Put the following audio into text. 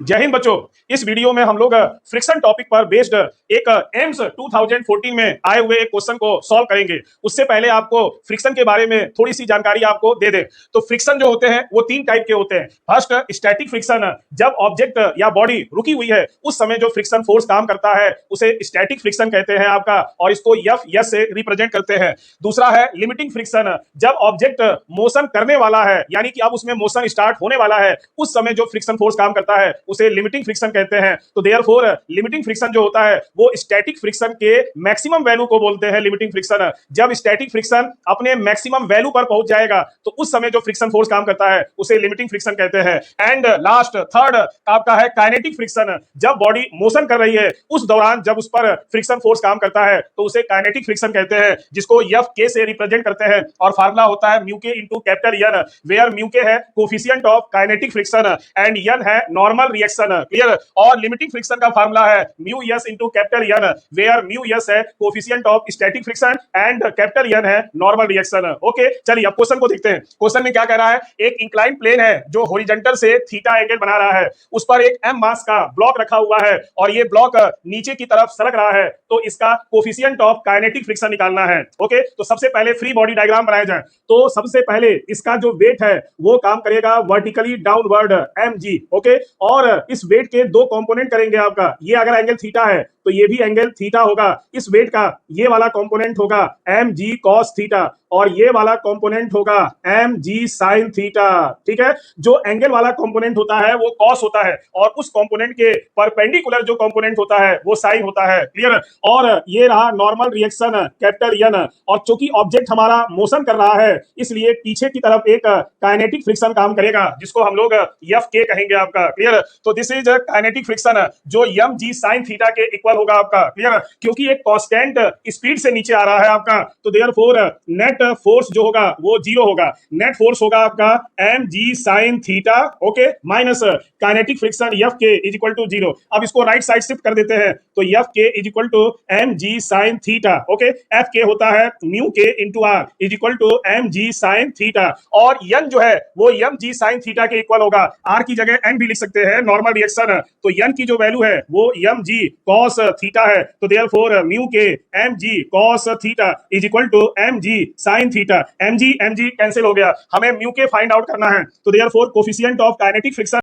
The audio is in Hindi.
जय हिंद बच्चों। इस वीडियो में हम लोग फ्रिक्शन टॉपिक पर बेस्ड एक एम्स 2014 में आए हुए एक क्वेश्चन को सॉल्व करेंगे। उससे पहले आपको फ्रिक्शन के बारे में थोड़ी सी जानकारी आपको दे दें तो फ्रिक्शन जो होते हैं वो तीन टाइप के होते हैं। फर्स्ट, स्टैटिक फ्रिक्शन, जब ऑब्जेक्ट या बॉडी रुकी हुई है उस समय जो फ्रिक्शन फोर्स काम करता है उसे स्टैटिक फ्रिक्शन कहते हैं आपका, और इसको एफ एस से रिप्रेजेंट करते हैं। दूसरा है लिमिटिंग फ्रिक्शन, जब ऑब्जेक्ट मोशन करने वाला है यानी कि अब उसमें मोशन स्टार्ट होने वाला है उस समय जो फ्रिक्शन फोर्स काम करता है उसे लिमिटिंग फ्रिक्शन कहते हैं। तो देयरफॉर लिमिटिंग फ्रिक्शन जो होता है वो स्टैटिक फ्रिक्शन के मैक्सिमम वैल्यू को बोलते हैं लिमिटिंग फ्रिक्शन। जब स्टैटिक फ्रिक्शन अपने मैक्सिमम वैल्यू पर पहुंच जाएगा तो उस समय जो फ्रिक्शन फोर्स काम करता है उसे लिमिटिंग फ्रिक्शन कहते हैं। एंड लास्ट थर्ड आपका है काइनेटिक फ्रिक्शन, जब बॉडी मोशन कर रही है उस दौरान जब उस पर फ्रिक्शन फोर्स काम करता है तो उसे काइनेटिक फ्रिक्शन कहते हैं, जिसको एफ के से रिप्रेजेंट करते हैं। और फार्मूला होता है mu K into capital N, where mu K है coefficient of kinetic friction and N है नॉर्मल रिएक्शन। क्लियर। और लिमिटिंग फ्रिक्शन का फार्मूला है mu S into capital N, where mu S है coefficient of static friction and capital N है नॉर्मल रिएक्शन। ओके, चलिए अब क्वेश्चन को देखते हैं। क्वेश्चन में क्या कह रहा है, एक इंक्लाइन प्लेन है जो हॉरिजॉन्टल से थीटा एंगल बना रहा है, उस पर एक एम मास का ब्लॉक रखा हुआ है और ये ब्लॉक नीचे की तरफ सरक रहा है, तो इसका कोफिशिएंट ऑफ काइनेटिक फ्रिक्शन निकालना है। ओके, तो सबसे पहले फ्री बॉडी डायग्राम बनाया जाए। तो सबसे पहले इसका जो वेट है वो काम करेगा वर्टिकली डाउनवर्ड mg। ओके, और इस वेट के दो कंपोनेंट करेंगे आपका, ये अगर एंगल थीटा है तो ये भी एंगल थीटा होगा। इस वेट का ये वाला कंपोनेंट होगा mg cos थीटा और ये वाला कंपोनेंट होगा mg sin थीटा। ठीक है, जो एंगल वाला कंपोनेंट होता है वो cos होता है और उस कंपोनेंट के परपेंडिकुलर जो कंपोनेंट होता है वो sin होता है। क्लियर। और ये रहा नॉर्मल रिएक्शन कैपिटल एन, और चूंकि ऑब्जेक्ट हमारा मोशन कर रहा है इसलिए पीछे की तरफ एक काइनेटिक फ्रिक्शन काम करेगा जिसको हम लोग एफ के कहेंगे आपका। क्लियर। तो दिस इज काइनेटिक फ्रिक्शन जो mg sin थीटा के इक्वल होगा आपका। क्लियर, क्योंकि एक कांस्टेंट स्पीड से नीचे आ रहा है आपका, तो देयरफॉर नेट फोर्स जो होगा वो जीरो होगा। नेट फोर्स होगा आपका mg sin theta, okay, minus kinetic friction F K is equal to zero. अब इसको राइट साइड शिफ्ट कर देते हैं तो F K is equal to mg sin theta. Okay, F K होता है mu K into R is equal to mg sin theta, और n जो है वो mg sin थीटा के इक्वल होगा। r की जगह n भी लिख सकते हैं, नॉर्मल रिएक्शन, तो n की जो वैल्यू है वो mg cos थीटा है, तो therefore mu K mg cos theta is equal to mg sin theta. mg mg cancel हो गया, हमें म्यू के फाइंड आउट करना है, तो therefore coefficient of kinetic friction